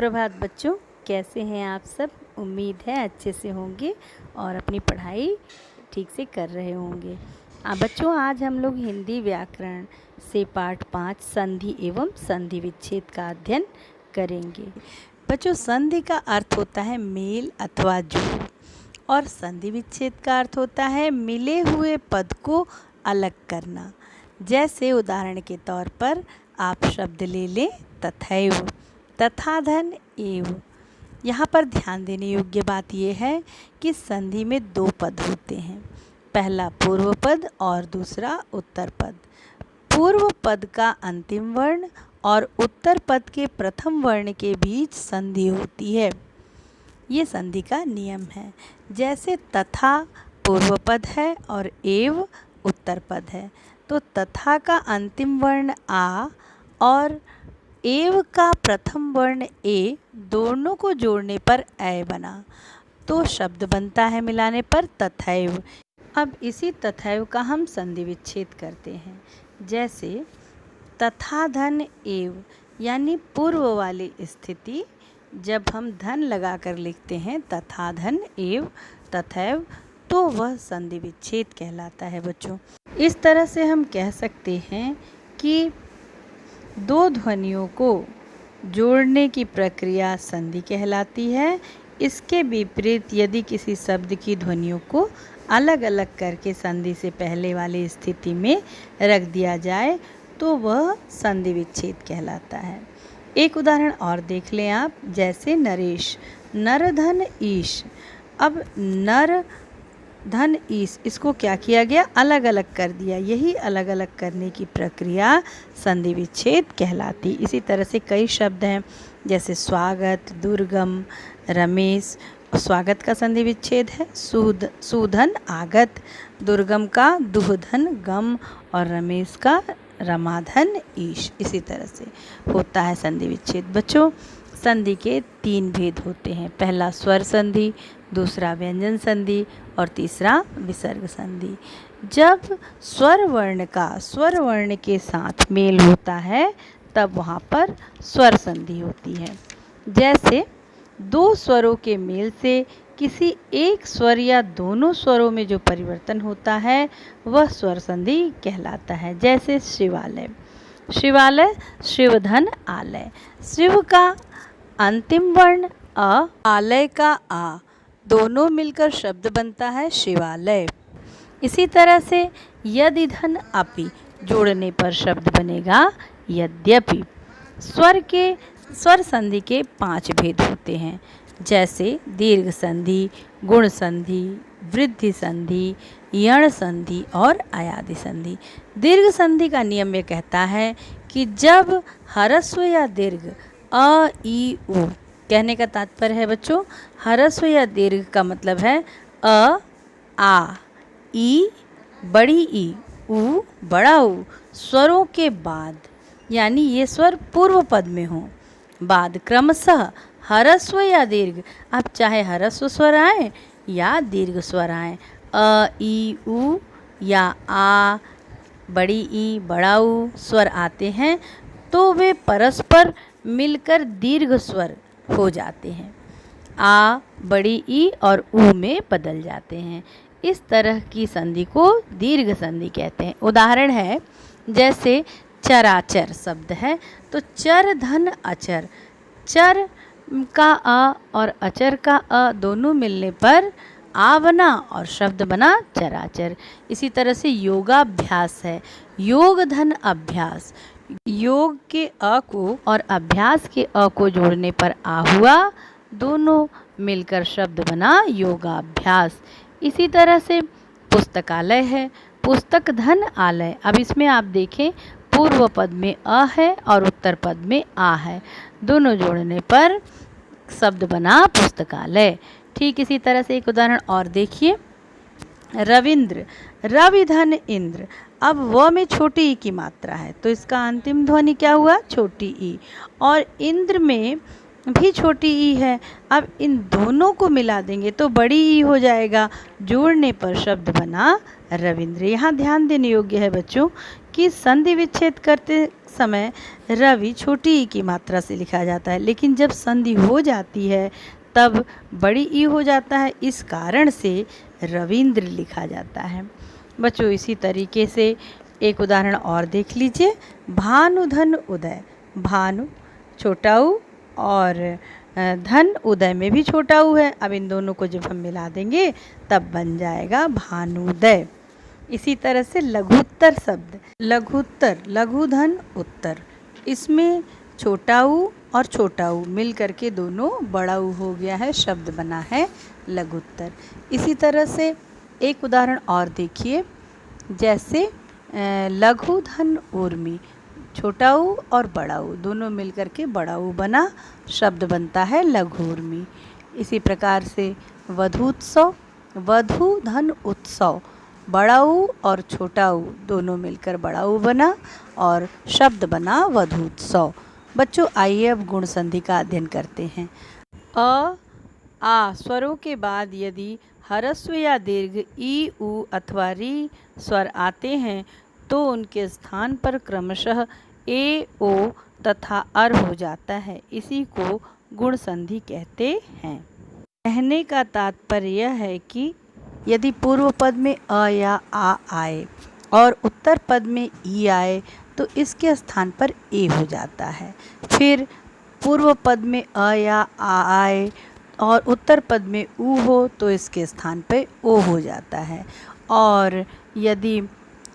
सुप्रभात बच्चों, कैसे हैं आप सब। उम्मीद है अच्छे से होंगे और अपनी पढ़ाई ठीक से कर रहे होंगे। बच्चों, आज हम लोग हिंदी व्याकरण से पाठ 5 संधि एवं संधि विच्छेद का अध्ययन करेंगे। बच्चों, संधि का अर्थ होता है मेल अथवा जोड़ और संधि विच्छेद का अर्थ होता है मिले हुए पद को अलग करना। जैसे उदाहरण के तौर पर आप शब्द ले लें तथैव, तथा धन एव। यहाँ पर ध्यान देने योग्य बात यह है कि संधि में 2 पद होते हैं, पहला पूर्व पद और दूसरा उत्तर पद। पूर्व पद का अंतिम वर्ण और उत्तर पद के प्रथम वर्ण के बीच संधि होती है। ये संधि का नियम है। जैसे तथा पूर्व पद है और एव उत्तर पद है, तो तथा का अंतिम वर्ण आ और एव का प्रथम वर्ण ए, दोनों को जोड़ने पर ऐ बना, तो शब्द बनता है मिलाने पर तथैव। अब इसी तथैव का हम संधि विच्छेद करते हैं। जैसे तथा धन एव, यानी पूर्व वाली स्थिति जब हम धन लगाकर लिखते हैं तथा धन एव तथैव, तो वह संधि विच्छेद कहलाता है। बच्चों, इस तरह से हम कह सकते हैं कि 2 ध्वनियों को जोड़ने की प्रक्रिया संधि कहलाती है। इसके विपरीत यदि किसी शब्द की ध्वनियों को अलग अलग करके संधि से पहले वाली स्थिति में रख दिया जाए तो वह संधि विच्छेद कहलाता है। एक उदाहरण और देख लें आप, जैसे नरेश, नर धन ईश। अब नर धन ईश, इसको क्या किया गया, अलग अलग कर दिया। यही अलग अलग करने की प्रक्रिया संधि विच्छेद कहलाती। इसी तरह से कई शब्द हैं, जैसे स्वागत, दुर्गम, रमेश। स्वागत का संधि विच्छेद है सुधन आगत, दुर्गम का दुहधन गम और रमेश का रमाधन ईश। इसी तरह से होता है संधि विच्छेद। बच्चों, संधि के 3 भेद होते हैं, पहला स्वर संधि, दूसरा व्यंजन संधि और तीसरा विसर्ग संधि। जब स्वर वर्ण का स्वर वर्ण के साथ मेल होता है तब वहाँ पर स्वर संधि होती है। जैसे 2 स्वरों के मेल से किसी एक स्वर या दोनों स्वरों में जो परिवर्तन होता है वह स्वर संधि कहलाता है। जैसे शिवालय, शिवालय शिवधन आलय। शिव का अंतिम वर्ण अ, आलय का आ, दोनों मिलकर शब्द बनता है शिवालय। इसी तरह से यदि धन अपि, जोड़ने पर शब्द बनेगा यद्यपि। स्वर संधि के 5 भेद होते हैं, जैसे दीर्घ संधि, गुण संधि, वृद्धि संधि, यण संधि और अयादि संधि। दीर्घ संधि का नियम ये कहता है कि जब ह्रस्व या दीर्घ अ ई उ, कहने का तात्पर्य है बच्चों, ह्रस्व या दीर्घ का मतलब है अ, आ, ई, बड़ी ई, उ, बड़ा उ, स्वरों के बाद, यानी ये स्वर पूर्व पद में हो, बाद क्रमशः ह्रस्व या दीर्घ, अब चाहे ह्रस्व स्वर आए या दीर्घ स्वर आए, अ, ई, उ या आ, बड़ी ई, बड़ा उ स्वर आते हैं तो वे परस्पर मिलकर दीर्घ स्वर हो जाते हैं, आ, बड़ी ई और उ में बदल जाते हैं। इस तरह की संधि को दीर्घ संधि कहते हैं। उदाहरण है, जैसे चराचर शब्द है, तो चर धन अचर, चर का अ और अचर का अ दोनों मिलने पर आ बना और शब्द बना चराचर। इसी तरह से योगाभ्यास है, योग धन अभ्यास, योग के अ को और अभ्यास के अ को जोड़ने पर आ हुआ, दोनों मिलकर शब्द बना योगाभ्यास। इसी तरह से पुस्तकालय है, पुस्तक धन आलय। अब इसमें आप देखें, पूर्व पद में अ है और उत्तर पद में आ है, दोनों जोड़ने पर शब्द बना पुस्तकालय। ठीक इसी तरह से एक उदाहरण और देखिए, रविंद्र, रवि धन इंद्र। अब व में छोटी ई की मात्रा है तो इसका अंतिम ध्वनि क्या हुआ, छोटी ई, और इंद्र में भी छोटी ई है। अब इन दोनों को मिला देंगे तो बड़ी ई हो जाएगा, जोड़ने पर शब्द बना रविंद्र। यहाँ ध्यान देने योग्य है बच्चों कि संधि विच्छेद करते समय रवि छोटी ई की मात्रा से लिखा जाता है, लेकिन जब संधि हो जाती है तब बड़ी ई हो जाता है। इस कारण से रविंद्र लिखा जाता है। बच्चों, इसी तरीके से एक उदाहरण और देख लीजिए। भानु धन उदय। भानु छोटा ऊ और धन उदय में भी छोटा ऊ है। अब इन दोनों को जब हम मिला देंगे तब बन जाएगा भानुदय। इसी तरह से लघुत्तर शब्द। लघुत्तर, लघु धन उत्तर, इसमें छोटा ऊ और छोटा ऊ मिल करके दोनों बड़ा ऊ हो गया है, शब्द बना है लघुत्तर। इसी तरह से एक उदाहरण और देखिए, जैसे लघु धन ऊर्मी। छोटा ऊ और बड़ा ऊ दोनों मिल करके बड़ा ऊ बना, शब्द बनता है लघुर्मी। इसी प्रकार से वधूत्सव। वधु धन उत्सव, बड़ा ऊ और छोटा ऊ दोनों मिलकर बड़ा ऊ बना और शब्द बना वधूत्सव। बच्चों, आइए अब गुण संधि का अध्ययन करते हैं। अ आ स्वरों के बाद यदि ह्रस्व या दीर्घ ई उ अथवा री स्वर आते हैं तो उनके स्थान पर क्रमशः ए ओ तथा अर हो जाता है। इसी को गुण संधि कहते हैं। कहने का तात्पर्य यह है कि यदि पूर्व पद में अ या आ आए और उत्तर पद में ई आए तो इसके स्थान पर ए हो जाता है। फिर पूर्व पद में अ या आ आए और उत्तर पद में ऊ हो तो इसके स्थान पर ओ हो जाता है। और यदि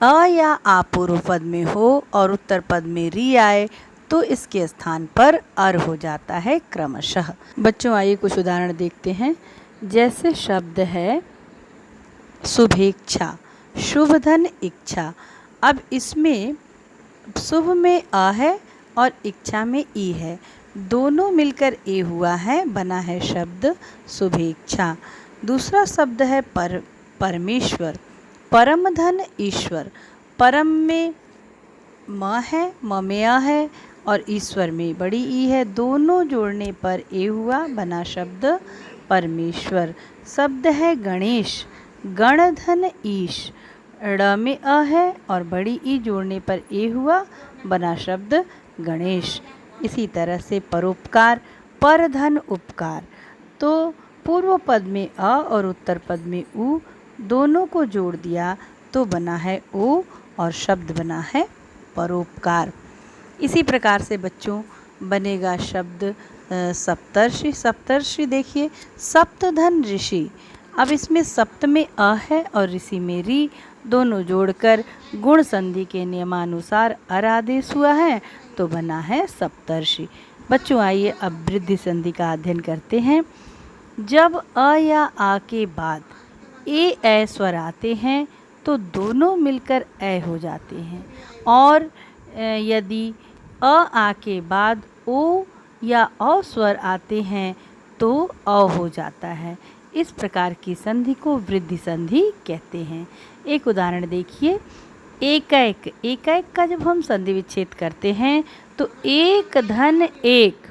अ या आ पूर्व पद में हो और उत्तर पद में री आए तो इसके स्थान पर अर हो जाता है क्रमशः। बच्चों, आइए कुछ उदाहरण देखते हैं। जैसे शब्द है शुभेच्छा। शुभ धन इच्छा। अब इसमें शुभ में अ है और इच्छा में ई है, दोनों मिलकर ए हुआ है, बना है शब्द शुभेच्छा। दूसरा शब्द है परमेश्वर। परम धन ईश्वर। परम में म है, म में अ है और ईश्वर में बड़ी ई है, दोनों जोड़ने पर ए हुआ, बना शब्द परमेश्वर। शब्द है गणेश। गण धन ईश। ड़ में अ है और बड़ी ई जोड़ने पर ए हुआ, बना शब्द गणेश। इसी तरह से परोपकार। पर धन उपकार। तो पूर्व पद में अ और उत्तर पद में उ दोनों को जोड़ दिया तो बना है ओ और शब्द बना है परोपकार। इसी प्रकार से बच्चों बनेगा शब्द सप्तर्षि। सप्तर्षि देखिए, सप्त धन ऋषि। अब इसमें सप्त में अ है और ऋषि में री, दोनों जोड़कर गुण संधि के नियमानुसार अर आदेश हुआ है तो बना है सप्तर्षि। बच्चों, आइए अब वृद्धि संधि का अध्ययन करते हैं। जब अ या आ के बाद ए स्वर आते हैं तो दोनों मिलकर ए हो जाते हैं, और यदि अ आ के बाद ओ या अ स्वर आते हैं तो अ हो जाता है। इस प्रकार की संधि को वृद्धि संधि कहते हैं। एक उदाहरण देखिए, एकैक। एकैक का जब हम संधि विच्छेद करते हैं तो एक धन एक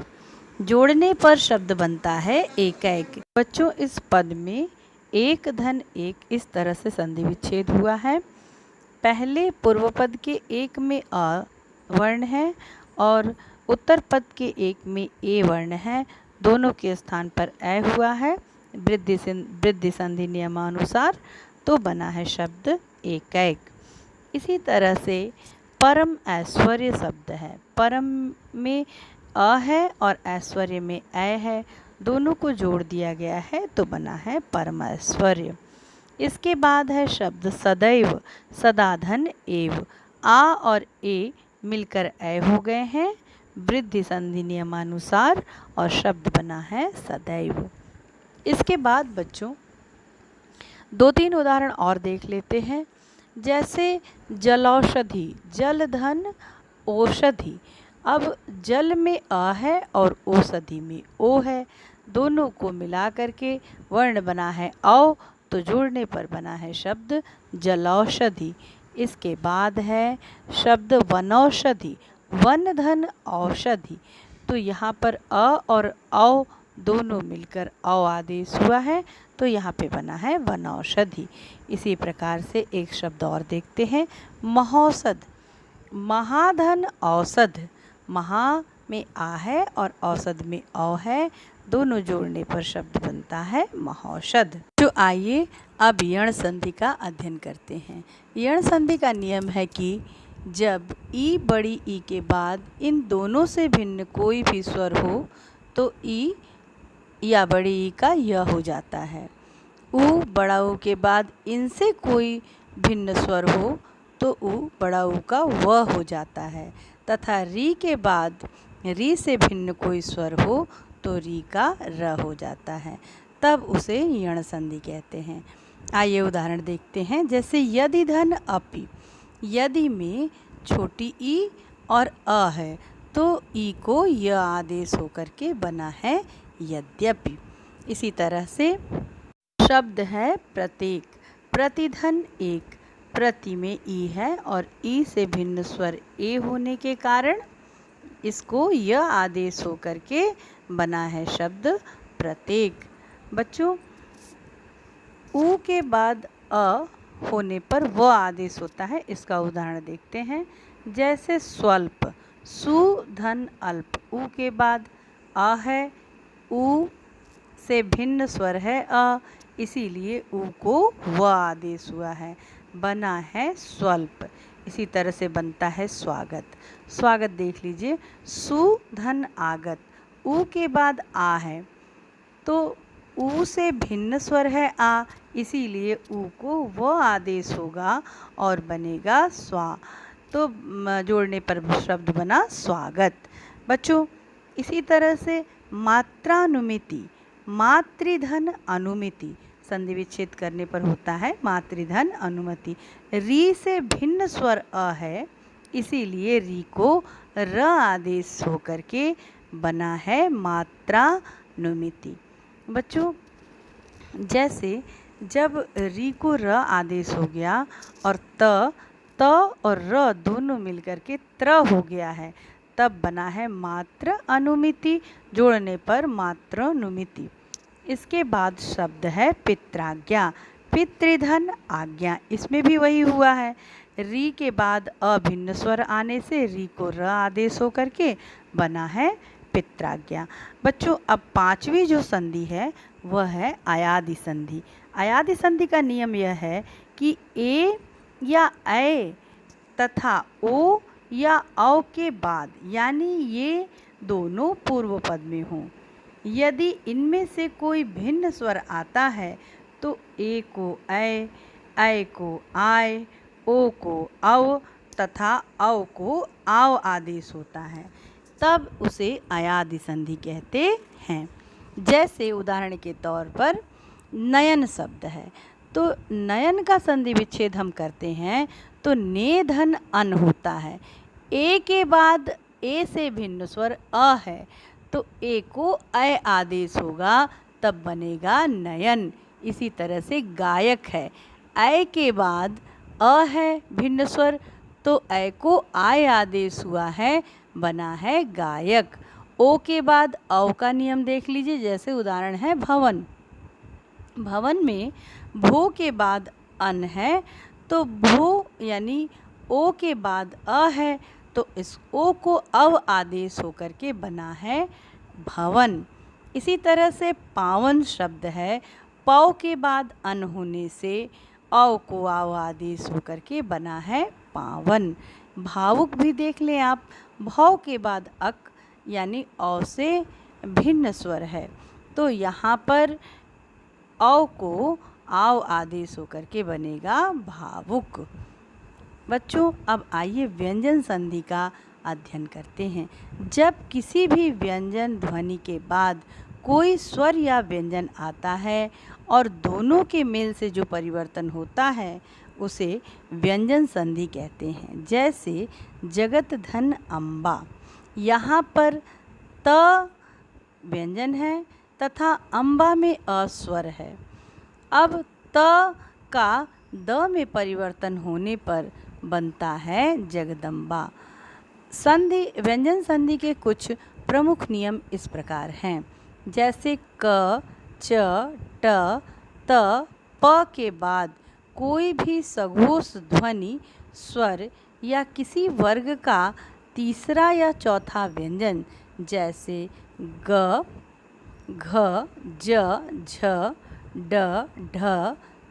जोड़ने पर शब्द बनता है एकैक। बच्चों, इस पद में एक धन एक इस तरह से संधि विच्छेद हुआ है। पहले पूर्व पद के एक में अ वर्ण है और उत्तर पद के एक में ए वर्ण है, दोनों के स्थान पर ए हुआ है वृद्धि संधि नियमानुसार, तो बना है शब्द एकैक। इसी तरह से परम ऐश्वर्य शब्द है। परम में अ है और ऐश्वर्य में ए है, दोनों को जोड़ दिया गया है तो बना है परम ऐश्वर्य। इसके बाद है शब्द सदैव। सदा धन एव। आ और ए मिलकर ए हो गए हैं वृद्धि संधि नियमानुसार और शब्द बना है सदैव। इसके बाद बच्चों 2-3 उदाहरण और देख लेते हैं। जैसे जलौषधि। जल धन औषधि। अब जल में अ है और औषधि में ओ है, दोनों को मिला करके वर्ण बना है औ, तो जोड़ने पर बना है शब्द जलौषधि। इसके बाद है शब्द वनौषधि। वन धन औषधि। तो यहाँ पर अ और औ दोनों मिलकर औ आदेश हुआ है तो यहाँ पे बना है वनौषधि। इसी प्रकार से एक शब्द और देखते हैं, महौषध। महाधन औषध, महा में आ है और औषध में औ है, दोनों जोड़ने पर शब्द बनता है महौषध। जो आइए अब यण संधि का अध्ययन करते हैं। यण संधि का नियम है कि जब ई बड़ी ई के बाद इन दोनों से भिन्न कोई भी स्वर हो तो ई या बड़ी ई का य हो जाता है। ऊ बड़ा ऊ के बाद इनसे कोई भिन्न स्वर हो तो ऊ बड़ा ऊ का व हो जाता है, तथा री के बाद री से भिन्न कोई स्वर हो तो री का र हो जाता है, तब उसे यण संधि कहते हैं। आइए उदाहरण देखते हैं। जैसे यदि धन अपि, यदि में छोटी ई और अ है तो ई को य आदेश होकर के बना है यद्यपि। इसी तरह से शब्द है प्रत्येक, प्रतिधन एक, प्रति में ई है और ई से भिन्न स्वर ए होने के कारण इसको य आदेश होकर के बना है शब्द प्रत्येक। बच्चों, ऊ के बाद अ होने पर व आदेश होता है। इसका उदाहरण देखते हैं। जैसे स्वल्प, सु धन अल्प, ऊ के बाद अ है, ऊ से भिन्न स्वर है अ, इसीलिए ऊ को व आदेश हुआ है, बना है स्वल्प। इसी तरह से बनता है स्वागत। स्वागत देख लीजिए। सु धन आगत, ऊ के बाद आ है तो ऊ से भिन्न स्वर है आ, इसीलिए ऊ को व आदेश होगा और बनेगा स्वा, तो जोड़ने पर शब्द बना स्वागत। बच्चों, इसी तरह से मात्रानुमिति, मातृधन अनुमिति, संधि विच्छेद करने पर होता है मातृधन अनुमति। री से भिन्न स्वर अ है, इसीलिए री को र आदेश होकर के बना है मात्रानुमिति। बच्चों, जैसे जब री को र आदेश हो गया और त और र दोनों मिलकर के त्र हो गया है, तब बना है मात्र अनुमिति, जोड़ने पर मात्रानुमिति। इसके बाद शब्द है पित्राज्ञा, पितृधन आज्ञा, इसमें भी वही हुआ है। री के बाद अभिन्न स्वर आने से री को र आदेश होकर के बना है पित्राज्ञा। बच्चों, अब पांचवी जो संधि है वह है अयादि संधि। अयादि संधि का नियम यह है कि ए या ऐ तथा ओ या औ के बाद, यानी ये दोनों पूर्व पद में हों, यदि इनमें से कोई भिन्न स्वर आता है तो ए को ऐ को आय, ओ को औ तथा औ को आव आदेश होता है, तब उसे अयादि संधि कहते हैं। जैसे उदाहरण के तौर पर नयन शब्द है, तो नयन का संधि विच्छेद हम करते हैं तो ने धन अन होता है। ए के बाद ए से भिन्न स्वर अ है तो ए को ऐ आदेश होगा, तब बनेगा नयन। इसी तरह से गायक है, ऐ के बाद अ है भिन्न स्वर तो ऐ को आय आदेश हुआ है, बना है गायक। ओ के बाद औ का नियम देख लीजिए। जैसे उदाहरण है भवन, भवन में भो के बाद अन है तो भो यानी ओ के बाद अ है तो इस ओ को अव आदेश होकर के बना है भवन। इसी तरह से पावन शब्द है, पौ के बाद अन होने से औ को आव आदेश होकर के बना है पावन। भावुक भी देख लें आप, भौ के बाद अक यानी औ से भिन्न स्वर है तो यहाँ पर औ को आव आदेश होकर के बनेगा भावुक। बच्चों, अब आइए व्यंजन संधि का अध्ययन करते हैं। जब किसी भी व्यंजन ध्वनि के बाद कोई स्वर या व्यंजन आता है और दोनों के मेल से जो परिवर्तन होता है उसे व्यंजन संधि कहते हैं। जैसे जगत धन अम्बा, यहाँ पर त व्यंजन है तथा अम्बा में अ स्वर है। अब त का द में परिवर्तन होने पर बनता है जगदम्बा। संधि, व्यंजन संधि के कुछ प्रमुख नियम इस प्रकार हैं। जैसे क, च, ट, त, प के बाद कोई भी सघोष ध्वनि, स्वर या किसी वर्ग का तीसरा या चौथा व्यंजन जैसे ग, घ, ज, झ, ड, ढ,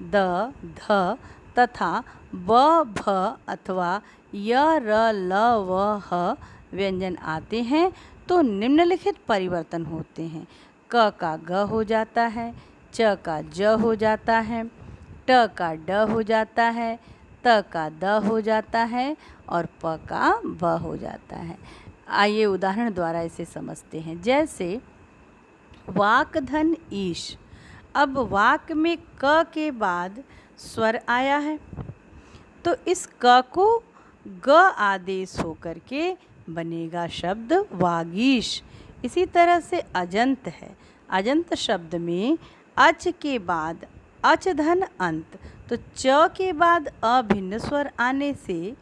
द, ध तथा ब, भ अथवा य, र, ल, व, ह व्यंजन आते हैं तो निम्नलिखित परिवर्तन होते हैं। क का ग हो जाता है, च का ज हो जाता है, ट का ड हो जाता है, त का द हो जाता है और प का ब हो जाता है। आइए उदाहरण द्वारा इसे समझते हैं। जैसे वाक धन ईश। अब वाक में क के बाद स्वर आया है तो इस क को ग आदेश होकर के बनेगा शब्द वागीश। इसी तरह से अजंत है। अजंत शब्द में अच के बाद अच धन अंत, तो च के बाद अभिन्न स्वर आने से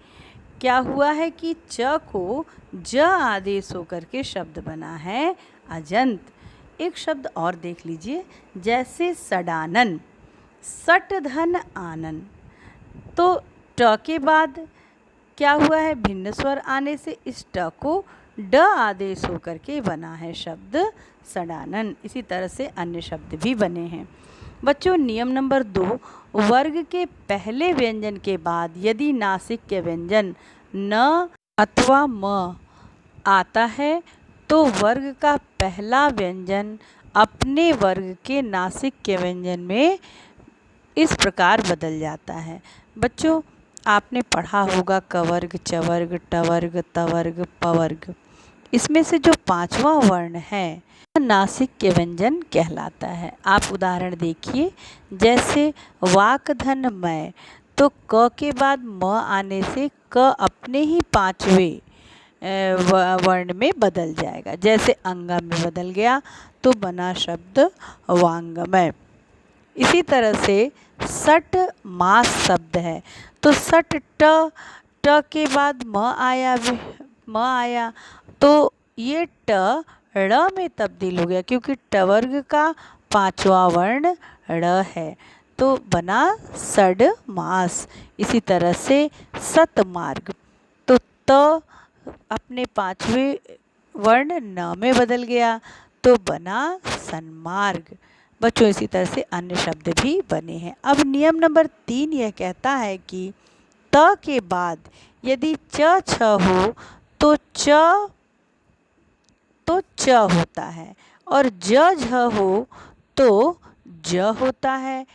क्या हुआ है कि च को ज आदेश होकर के शब्द बना है अजंत। एक शब्द और देख लीजिए, जैसे सडानन, सट धन आनन, तो ट के बाद क्या हुआ है, भिन्न स्वर आने से इस ट को ड आदेश होकर के बना है शब्द सडानन। इसी तरह से अन्य शब्द भी बने हैं। बच्चों, नियम नंबर 2, वर्ग के पहले व्यंजन के बाद यदि नासिक व्यंजन न अथवा म आता है तो वर्ग का पहला व्यंजन अपने वर्ग के नासिक व्यंजन में इस प्रकार बदल जाता है। बच्चों, आपने पढ़ा होगा कवर्ग, चवर्ग, टवर्ग, तवर्ग, पवर्ग। इसमें से जो 5वां वर्ण है नासिक व्यंजन कहलाता है। आप उदाहरण देखिए, जैसे वाक धन मैं, तो क के बाद म आने से क अपने ही 5वें वर्ण में बदल जाएगा। जैसे अंगा में बदल गया तो बना शब्द वांगमय। इसी तरह से सट मास शब्द है, तो सट ट के बाद म आया तो ये ट ड़ में तब्दील हो गया, क्योंकि टवर्ग का 5वां वर्ण ड़ है तो बना सड मास। इसी तरह से सतमार्ग, तो त अपने 5वें वर्ण न में बदल गया तो बना सन्मार्ग। बच्चों, इसी तरह से अन्य शब्द भी बने हैं। अब नियम नंबर 3 यह कहता है कि त के बाद यदि च छ हो तो च होता है, और ज झ हो तो ज होता है,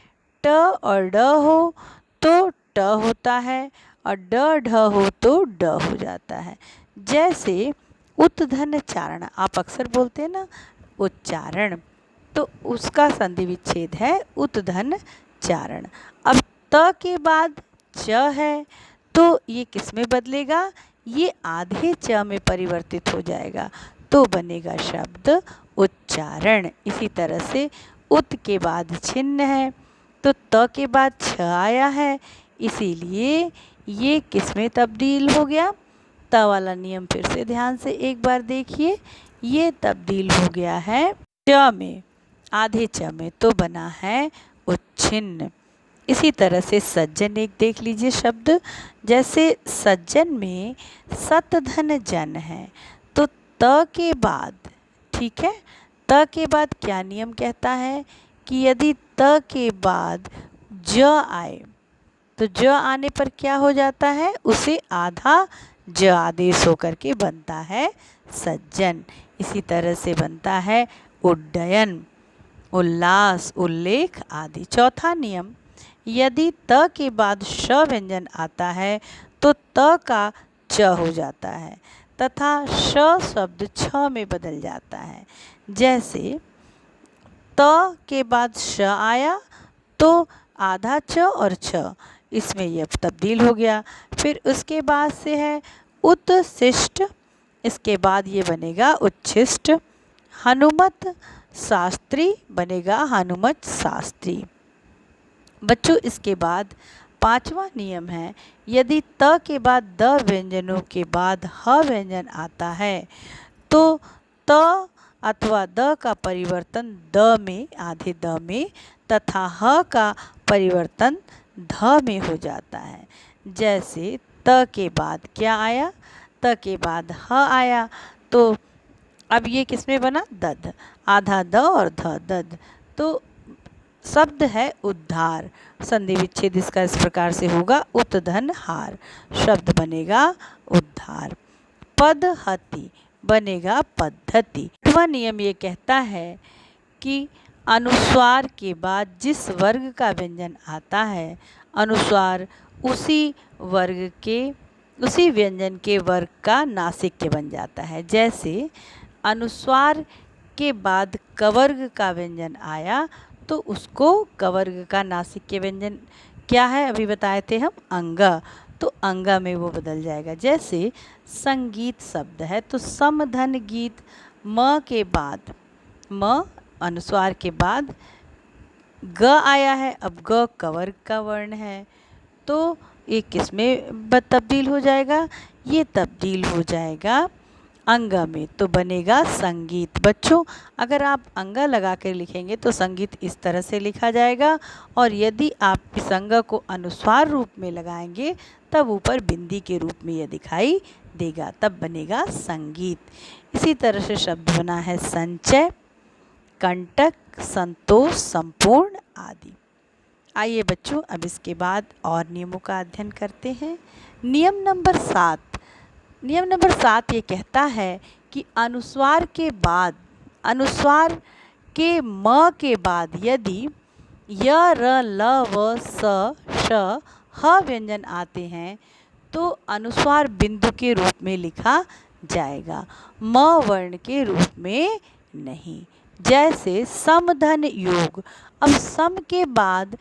ट और ड हो तो ट होता है, और ड ढ हो तो ड हो जाता है। जैसे उत्धन चारण, आप अक्सर बोलते हैं ना उच्चारण, तो उसका संधि विच्छेद है उत्धन चारण। अब त के बाद च है तो ये किस में बदलेगा, ये आधे च में परिवर्तित हो जाएगा तो बनेगा शब्द उच्चारण। इसी तरह से उत के बाद छिन्न है तो त के बाद छ आया है, इसीलिए ये किस में तब्दील हो गया। त वाला नियम फिर से ध्यान से एक बार देखिए, ये तब्दील हो गया है च में, आधे च में, तो बना है उच्छिन्न। इसी तरह से सज्जन एक देख लीजिए शब्द, जैसे सज्जन में सतधन जन है तो त के बाद, ठीक है, त के बाद क्या नियम कहता है कि यदि त के बाद ज आए तो ज आने पर क्या हो जाता है, उसे आधा ज आदेश होकर के बनता है सज्जन। इसी तरह से बनता है उड्डयन, उल्लास, उल्लेख आदि। चौथा नियम, यदि त के बाद श व्यंजन आता है तो त का च हो जाता है तथा श शब्द छ में बदल जाता है। जैसे त के बाद श आया तो आधा च और छ, इसमें यह तब्दील हो गया। फिर उसके बाद से है उत्शिष्ट, इसके बाद ये बनेगा उच्छिष्ट। हनुमत शास्त्री बनेगा हनुमत शास्त्री। बच्चों, इसके बाद 5वां नियम है, यदि त के बाद द व्यंजनों के बाद ह व्यंजन आता है तो त अथवा द का परिवर्तन द में, आधे द में, तथा ह का परिवर्तन ध में हो जाता है। जैसे त के बाद क्या आया, त के बाद ह आया, तो अब ये किसमें बना, दध, आधा द और ध, दध। तो शब्द है उद्धार। संधि विच्छेद इसका इस प्रकार से होगा, उत्धन हार, शब्द बनेगा उद्धार। पदहति बनेगा पद्धति। 8वां नियम ये कहता है कि अनुस्वार के बाद जिस वर्ग का व्यंजन आता है, अनुस्वार उसी व्यंजन के वर्ग का नासिक्य बन जाता है। जैसे अनुस्वार के बाद कवर्ग का व्यंजन आया तो उसको कवर्ग का नासिक्य व्यंजन क्या है, अभी बताए थे हम, अंगा, तो अंगा में वो बदल जाएगा। जैसे संगीत शब्द है तो समधन गीत, म के बाद, म अनुस्वार के बाद ग आया है, अब ग कवर्ग का वर्ण है, तो ये किस में तब्दील हो जाएगा, ये तब्दील हो जाएगा अंगा में, तो बनेगा संगीत। बच्चों अगर आप अंगा लगा कर लिखेंगे तो संगीत इस तरह से लिखा जाएगा, और यदि आप इस अंगा को अनुस्वार रूप में लगाएंगे तब ऊपर बिंदी के रूप में यह दिखाई देगा, तब बनेगा संगीत। इसी तरह से शब्द बना है संचय, कंटक, संतोष, संपूर्ण आदि। आइए बच्चों अब इसके बाद और नियमों का अध्ययन करते हैं। नियम नंबर 7 ये कहता है कि अनुस्वार के म के बाद यदि य, र, ल, व, स, श, ह व्यंजन आते हैं तो अनुस्वार बिंदु के रूप में लिखा जाएगा, म वर्ण के रूप में नहीं। जैसे समधन योग, अब सम के बाद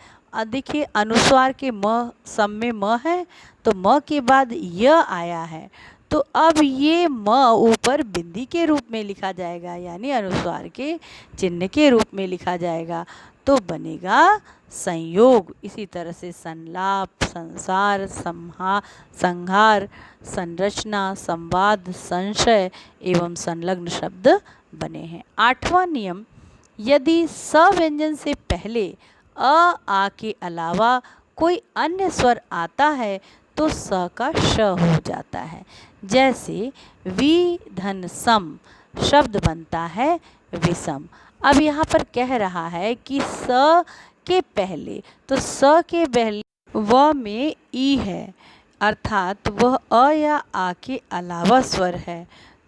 देखिए अनुस्वार के म, सम में म है तो म के बाद य आया है, तो अब ये म ऊपर बिंदी के रूप में लिखा जाएगा, यानी अनुस्वार के चिन्ह के रूप में लिखा जाएगा, तो बनेगा संयोग। इसी तरह से संलाप, संसार, संहार, संरचना, संवाद, संशय एवं संलग्न शब्द बने हैं। 8वां नियम, यदि स व्यंजन से पहले आ के अलावा कोई अन्य स्वर आता है तो स का श हो जाता है। जैसे वी धन सम शब्द बनता है विषम। अब यहाँ पर कह रहा है कि स के पहले, तो स के पहले व में ई है, अर्थात वह अ या आ के अलावा स्वर है,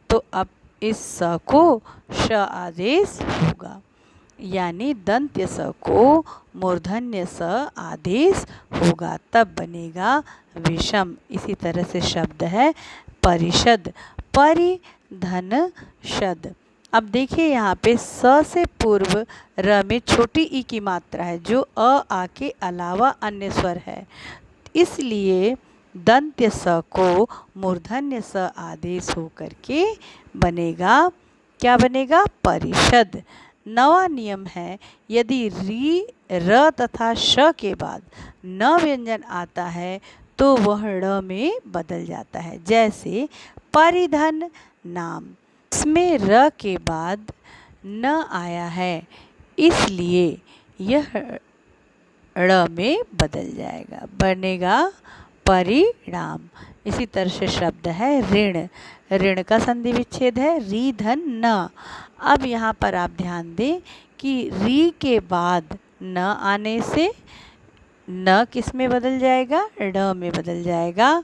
तो अब इस स को श आदेश होगा, यानी दंत्य स को मूर्धन्य स आदेश होगा, तब बनेगा विषम। इसी तरह से शब्द है परिषद, परिधन शद। अब देखिए यहाँ पे स से पूर्व र में छोटी ई की मात्रा है जो अ आ के अलावा अन्य स्वर है, इसलिए दंत्य स को मूर्धन्य स आदेश होकर के बनेगा, क्या बनेगा, परिषद। 9वां नियम है, यदि री, र तथा श के बाद न व्यंजन आता है तो वह ड़ में बदल जाता है। जैसे परिधन नाम, इसमें र के बाद न आया है, इसलिए यह ड़ में बदल जाएगा, बनेगा परिणाम। इसी तरह से शब्द है ऋण, ऋण का संधि विच्छेद है री धन न। अब यहाँ पर आप ध्यान दें कि री के बाद न आने से न किस में बदल जाएगा, ड़ में बदल जाएगा,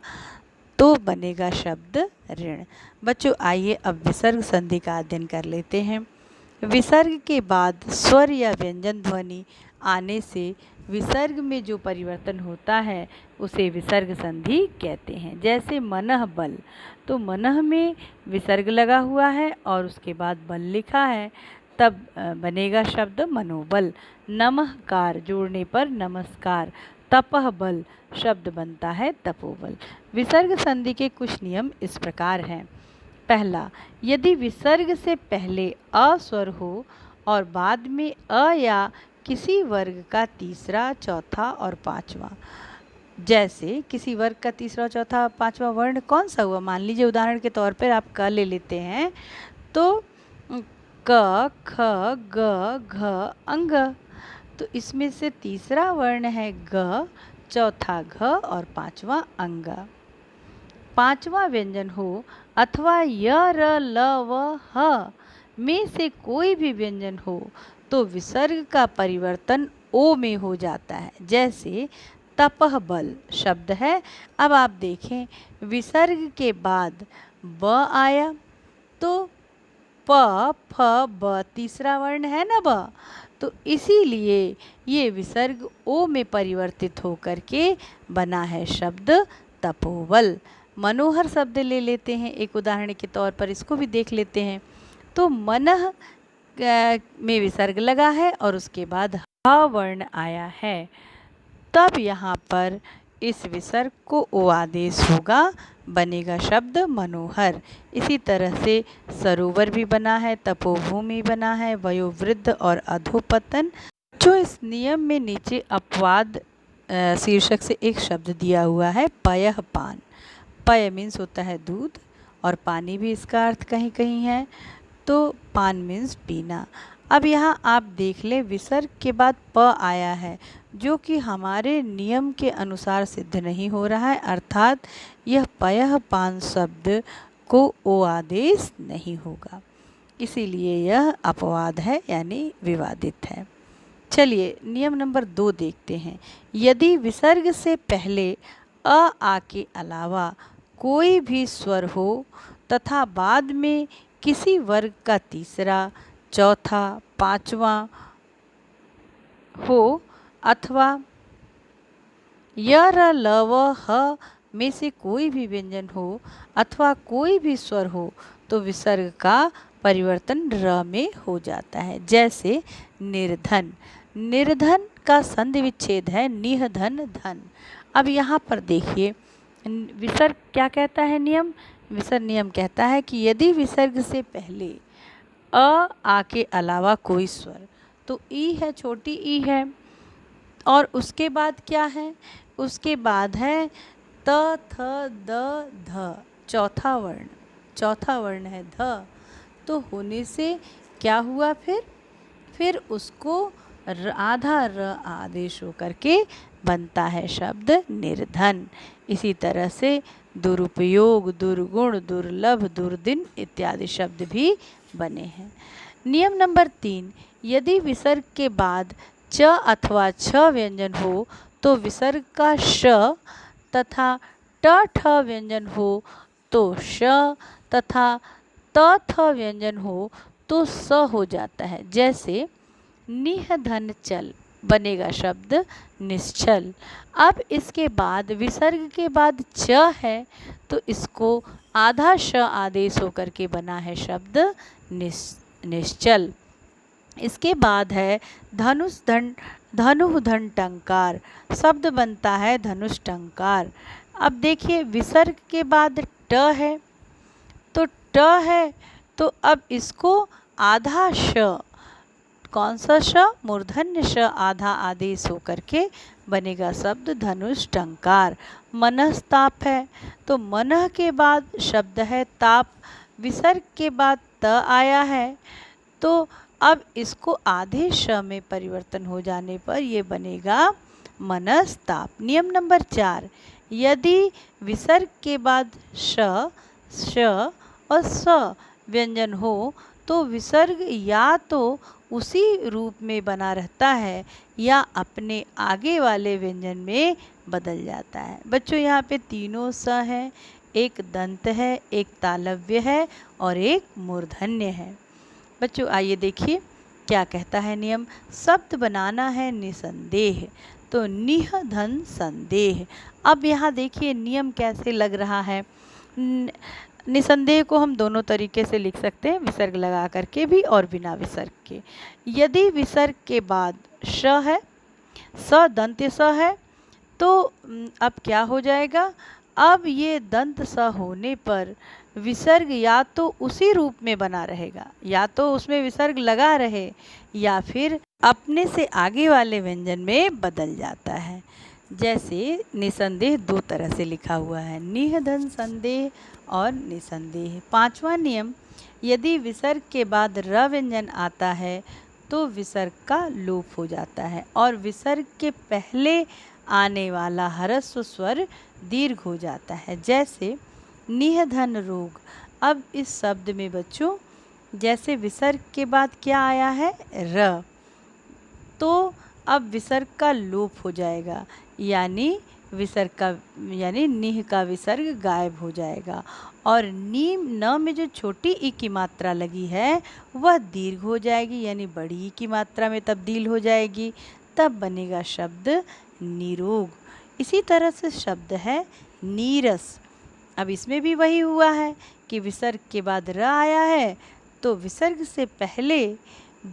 तो बनेगा शब्द ऋण। बच्चों आइए अब विसर्ग संधि का अध्ययन कर लेते हैं। विसर्ग के बाद स्वर या व्यंजन ध्वनि आने से विसर्ग में जो परिवर्तन होता है उसे विसर्ग संधि कहते हैं। जैसे मनः बल, तो मनः में विसर्ग लगा हुआ है और उसके बाद बल लिखा है, तब बनेगा शब्द मनोबल। नमःकार जोड़ने पर नमस्कार, तपः बल शब्द बनता है तपोबल। विसर्ग संधि के कुछ नियम इस प्रकार हैं। पहला, यदि विसर्ग से पहले अ स्वर हो और बाद में अ या किसी वर्ग का तीसरा, चौथा और पांचवा, जैसे किसी वर्ग का तीसरा, चौथा, पांचवा वर्ण कौन सा हुआ, मान लीजिए उदाहरण के तौर पर आप क ले लेते हैं, तो क, ख, ग, घ, अंग, तो इसमें से तीसरा वर्ण है ग, चौथा घ और पांचवा अंग। पांचवा व्यंजन हो अथवा य र ल व ह में से कोई भी व्यंजन हो तो विसर्ग का परिवर्तन ओ में हो जाता है। जैसे तपह बल शब्द है, अब आप देखें विसर्ग के बाद ब आया तो प फ ब तीसरा वर्ण है ना ब, तो इसीलिए ये विसर्ग ओ में परिवर्तित होकर के बना है शब्द तपोबल। मनोहर शब्द ले लेते हैं एक उदाहरण के तौर पर, इसको भी देख लेते हैं। तो मनः में विसर्ग लगा है और उसके बाद ह वर्ण आया है, तब यहाँ पर इस विसर्ग को ओ आदेश होगा, बनेगा शब्द मनोहर। इसी तरह से सरोवर भी बना है, तपोभूमि बना है, वयोवृद्ध और अधोपतन। जो इस नियम में नीचे अपवाद शीर्षक से एक शब्द दिया हुआ है पयः पान। पय मीन्स होता है दूध और पानी भी इसका अर्थ कहीं कहीं है, तो पान मीन्स पीना। अब यहाँ आप देख लें विसर्ग के बाद प आया है जो कि हमारे नियम के अनुसार सिद्ध नहीं हो रहा है, अर्थात यह पयः पान शब्द को ओ आदेश नहीं होगा, इसीलिए यह अपवाद है यानी विवादित है। चलिए नियम नंबर 2 देखते हैं। यदि विसर्ग से पहले आ के अलावा कोई भी स्वर हो तथा बाद में किसी वर्ग का तीसरा, चौथा, पांचवा हो अथवा य र ल व ह में से कोई भी व्यंजन हो अथवा कोई भी स्वर हो तो विसर्ग का परिवर्तन र में हो जाता है। जैसे निर्धन, निर्धन का संधि विच्छेद है निधन धन। अब यहाँ पर देखिए विसर्ग क्या कहता है नियम, विसर्ग नियम कहता है कि यदि विसर्ग से पहले आ के अलावा कोई स्वर, तो ई है, छोटी ई है, और उसके बाद क्या है, उसके बाद है त थ द ध, चौथा वर्ण है ध, तो होने से क्या हुआ, फिर उसको आधा र आदेश होकर के बनता है शब्द निर्धन। इसी तरह से दुरुपयोग, दुर्गुण, दुर्लभ, दुर्दिन इत्यादि शब्द भी बने हैं। नियम नंबर 3, यदि विसर्ग के बाद च अथवा छ व्यंजन हो तो विसर्ग का श तथा ट ठ व्यंजन हो तो श तथा त थ व्यंजन हो तो स हो जाता है। जैसे निधन चल बनेगा शब्द निश्चल। अब इसके बाद विसर्ग के बाद च है तो इसको आधा श आदेश होकर के बना है शब्द निश्चल। इसके बाद है धनुष धन, धनु धन टंकार शब्द बनता है धनुष टंकार। अब देखिए विसर्ग के बाद ट है तो अब इसको आधा श, कौन सा श, मूर्धन्य श आधा आदेश होकर के बनेगा शब्द धनुष टंकार। मनस्ताप है तो मनः के बाद शब्द है ताप, विसर्ग के बाद त आया है तो अब इसको आधे श में परिवर्तन हो जाने पर यह बनेगा मनस्ताप। नियम नंबर 4, यदि विसर्ग के बाद श, श और स व्यंजन हो तो विसर्ग या तो उसी रूप में बना रहता है या अपने आगे वाले व्यंजन में बदल जाता है। बच्चों यहाँ पे तीनों स है, एक दंत है, एक तालव्य है और एक मूर्धन्य है। बच्चों आइए देखिए क्या कहता है नियम। शब्द बनाना है निसंदेह तो निह धन संदेह। अब यहाँ देखिए नियम कैसे लग रहा है। निसंदेह को हम दोनों तरीके से लिख सकते हैं, विसर्ग लगा करके भी और बिना विसर्ग के। यदि विसर्ग के बाद श है, स दंत स है तो अब क्या हो जाएगा, अब ये दंत स होने पर विसर्ग या तो उसी रूप में बना रहेगा, या तो उसमें विसर्ग लगा रहे या फिर अपने से आगे वाले व्यंजन में बदल जाता है। जैसे निसंदेह दो तरह से लिखा हुआ है, निधन संदेह और निसंदेह। पांचवा नियम, यदि विसर्ग के बाद र व्यंजन आता है तो विसर्ग का लोप हो जाता है और विसर्ग के पहले आने वाला ह्रस्व स्वर दीर्घ हो जाता है। जैसे निधन रोग। अब इस शब्द में बच्चों जैसे विसर्ग के बाद क्या आया है, र, तो अब विसर्ग का लोप हो जाएगा, यानी विसर्ग का यानी निह का विसर्ग गायब हो जाएगा और नी न में जो छोटी ई की मात्रा लगी है वह दीर्घ हो जाएगी, यानी बड़ी ई की मात्रा में तब्दील हो जाएगी। तब बनेगा शब्द निरोग। इसी तरह से शब्द है नीरस। अब इसमें भी वही हुआ है कि विसर्ग के बाद र आया है तो विसर्ग से पहले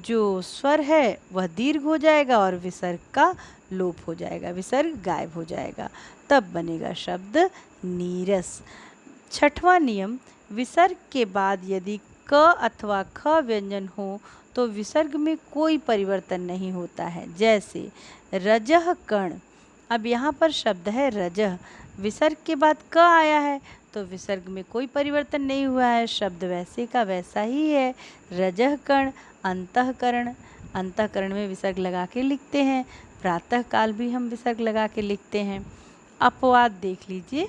जो स्वर है वह दीर्घ हो जाएगा और विसर्ग का लोप हो जाएगा, विसर्ग गायब हो जाएगा। तब बनेगा शब्द नीरस। छठवां नियम, विसर्ग के बाद यदि क अथवा ख व्यंजन हो तो विसर्ग में कोई परिवर्तन नहीं होता है। जैसे रजह कण। अब यहाँ पर शब्द है रजह, विसर्ग के बाद क आया है तो विसर्ग में कोई परिवर्तन नहीं हुआ है, शब्द वैसे का वैसा ही है। रजह कण। अंतःकरण। अंतःकरण में विसर्ग लगा के लिखते हैं। प्रातः काल भी हम विसर्ग लगा के लिखते हैं। अपवाद देख लीजिए,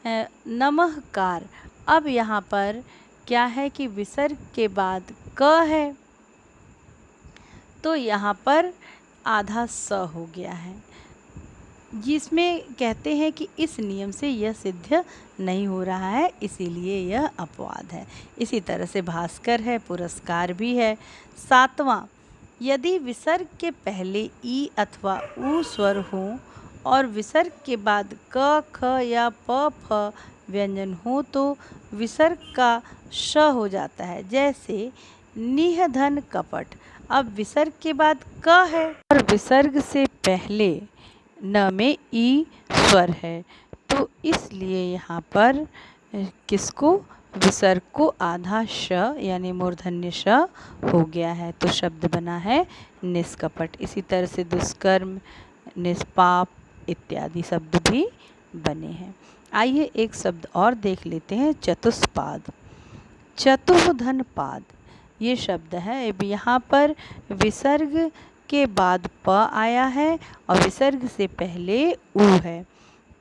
नमःकार। अब यहाँ पर क्या है कि विसर्ग के बाद क है तो यहाँ पर आधा स हो गया है, जिसमें कहते हैं कि इस नियम से यह सिद्ध नहीं हो रहा है, इसीलिए यह अपवाद है। इसी तरह से भास्कर है, पुरस्कार भी है। सातवां, यदि विसर्ग के पहले ई अथवा उ स्वर हो और विसर्ग के बाद क ख या प फ व्यंजन हो तो विसर्ग का श हो जाता है। जैसे निधन कपट। अब विसर्ग के बाद क है और विसर्ग से पहले न में ई स्वर है तो इसलिए यहाँ पर किसको, विसर्ग को आधा श यानी मूर्धन्य श हो गया है, तो शब्द बना है निष्कपट। इसी तरह से दुष्कर्म, निष्पाप इत्यादि शब्द भी बने हैं। आइए एक शब्द और देख लेते हैं, चतुष्पाद। चतुर्धन पाद ये शब्द है। अब यहाँ पर विसर्ग के बाद प आया है और विसर्ग से पहले उ है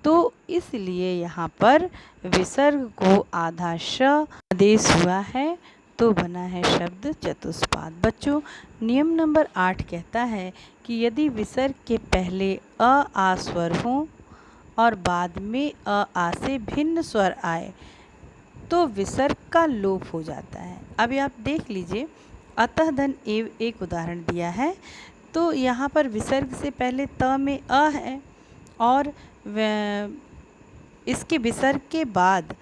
तो इसलिए यहाँ पर विसर्ग को आधा श आदेश हुआ है तो बना है शब्द चतुष्पाद। बच्चों, नियम नंबर 8 कहता है कि यदि विसर्ग के पहले अ आ स्वर हो और बाद में अ आ से भिन्न स्वर आए तो विसर्ग का लोप हो जाता है। अभी आप देख लीजिए, अतः धन एव एक उदाहरण दिया है तो यहाँ पर विसर्ग से पहले त में अ है और इसके विसर्ग के बाद